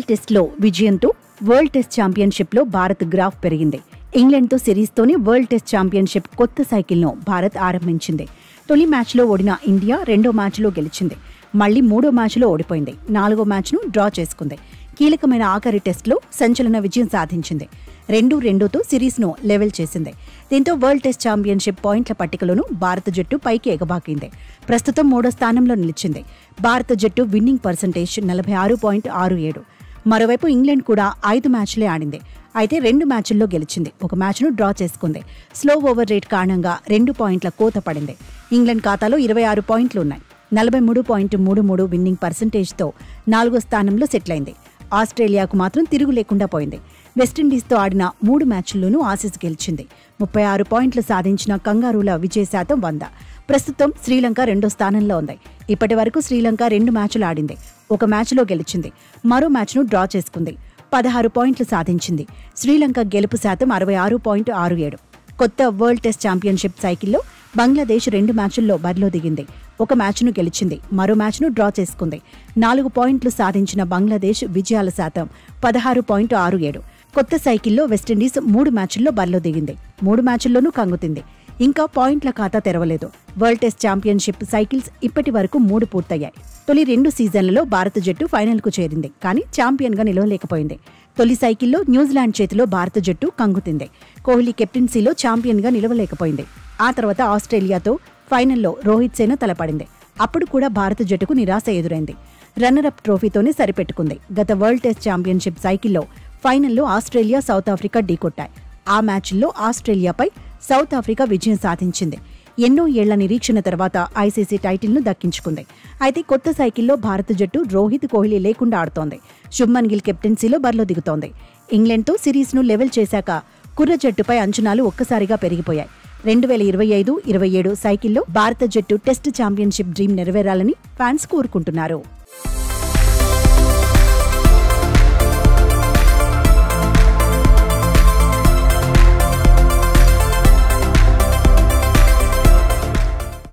Global టెస్ట్లో విజయంతో world test ఛాంపియన్షిప్లో Bharat graph పెరిగింది. ఇంగ్లాండ్తో సిరీస్తోనే వరల్డ్ టెస్ట్ ఛాంపియన్షిప్ కొత్త సైకిల్ను భారత్ ఆరంభించింది. తొలి మ్యాచ్లో ఓడిన ఇండియా రెండో మ్యాచ్లో గెలిచింది. మళ్లీ మూడో మ్యాచ్లో ఓడిపోయింది. నాలుగో మ్యాచ్ను డ్రా చేసుకుంది. కీలకమైన ఆఖరి టెస్ట్లో సంచలన విజయం సాధించింది. 2-2తో సిరీస్ను లెవెల్ చేసింది. దీంతో వరల్డ్ టెస్ట్ ఛాంపియన్షిప్ పాయింట్ల పట్టికలోనూ భారత జట్టు పైకి ఎగబాకింది. ప్రస్తుతం మూడో స్థానంలో నిలిచింది. భారత జట్టు విన్నింగ్ పర్సెంటేజ్ 46.67. మరోవైపు ఇంగ్లాండ్ కూడా 5 మ్యాచ్లే ఆడింది. అయితే 2 మ్యాచ్ల్లో గెలిచింది. ఒక మ్యాచ్ను డ్రా చేసుకుంది. స్లో ఓవర్ రేట్ కారణంగా 2 పాయింట్ల కోత పడింది. ఇంగ్లాండ్ ఖాతాలో 26 పాయింట్లు ఉన్నాయి. 43.33 విన్నింగ్ పర్సెంటేజ్తో 4వ స్థానంలో సెటిల్ అయింది. ఆస్ట్రేలియాకు మాత్రం తిరుగు లేకుండా పోయింది. వెస్టిండీస్తో ఆడిన 3 మ్యాచ్ల్లోనూ ఆసీస్ గెలిచింది. 36 పాయింట్లు సాధించిన కంగారూల విజయ శాతం 100. ప్రస్తుతం శ్రీలంక రెండో స్థానంలో ఉంది. ఇప్పటి వరకు శ్రీలంక 2 మ్యాచ్లు ఆడింది. ఒక మ్యాచ్లో గెలిచింది. మరో మ్యాచ్ను డ్రా చేసుకుంది. 16 పాయింట్లు సాధించింది. శ్రీలంక గెలుపు శాతం 66.67. కొత్త వరల్డ్ టెస్ట్ ఛాంపియన్షిప్ సైకిల్లో బంగ్లాదేశ్ 2 మ్యాచ్ల్లో బరిలో దిగింది. ఒక మ్యాచ్ను గెలిచింది. మరో మ్యాచ్ను డ్రా చేసుకుంది. 4 పాయింట్లు సాధించిన బంగ్లాదేశ్ విజయాల శాతం 16.67. కొత్త సైకిల్లో వెస్టిండీస్ 3 మ్యాచ్ల్లో బరిలో దిగింది. 3 మ్యాచ్ల్లోనూ కంగుతింది. ఇంకా పాయింట్ల ఖాతా తెరవలేదు. వరల్డ్ టెస్ట్ ఛాంపియన్షిప్ సైకిల్స్ ఇప్పటి వరకు 3 పూర్తయ్యాయి. తొలి 2 సీజన్లలో భారత జట్టు ఫైనల్కు చేరింది. కానీ ఛాంపియన్గా నిలవలేకపోయింది. తొలి సైకిల్లో న్యూజిలాండ్ చేతిలో భారత జట్టు కంగుతింది. కోహ్లీ కెప్టెన్సీలో ఛాంపియన్గా నిలవలేకపోయింది. ఆ తర్వాత ఆస్ట్రేలియాతో ఫైనల్లో రోహిత్ సేన తలపడింది. అప్పుడు కూడా భారత జట్టుకు నిరాశ ఎదురైంది. రన్నరప్ ట్రోఫీతోనే సరిపెట్టుకుంది. గత వరల్డ్ టెస్ట్ ఛాంపియన్షిప్ సైకిల్లో ఫైనల్లో ఆస్ట్రేలియా, సౌత్ ఆఫ్రికా ఢీకొట్టాయి. ఆ మ్యాచ్ల్లో ఆస్ట్రేలియాపై సౌత్ ఆఫ్రికా విజయం సాధించింది. ఎన్నో ఏళ్ల నిరీక్షణ తర్వాత ఐసీసీ టైటిల్ను దక్కించుకుంది. అయితే కొత్త సైకిల్లో భారత జట్టు రోహిత్, కోహ్లీ లేకుండా ఆడుతోంది. శుభ్మన్ గిల్ కెప్టెన్సీలో బరిలో దిగుతోంది. ఇంగ్లాండ్తో సిరీస్ను లెవెల్ చేశాక కుర్ర జట్టుపై అంచనాలు ఒక్కసారిగా పెరిగిపోయాయి. 2025-27 సైకిల్లో భారత జట్టు టెస్ట్ ఛాంపియన్షిప్ డ్రీమ్ నెరవేరాలని ఫ్యాన్స్ కోరుకుంటున్నారు.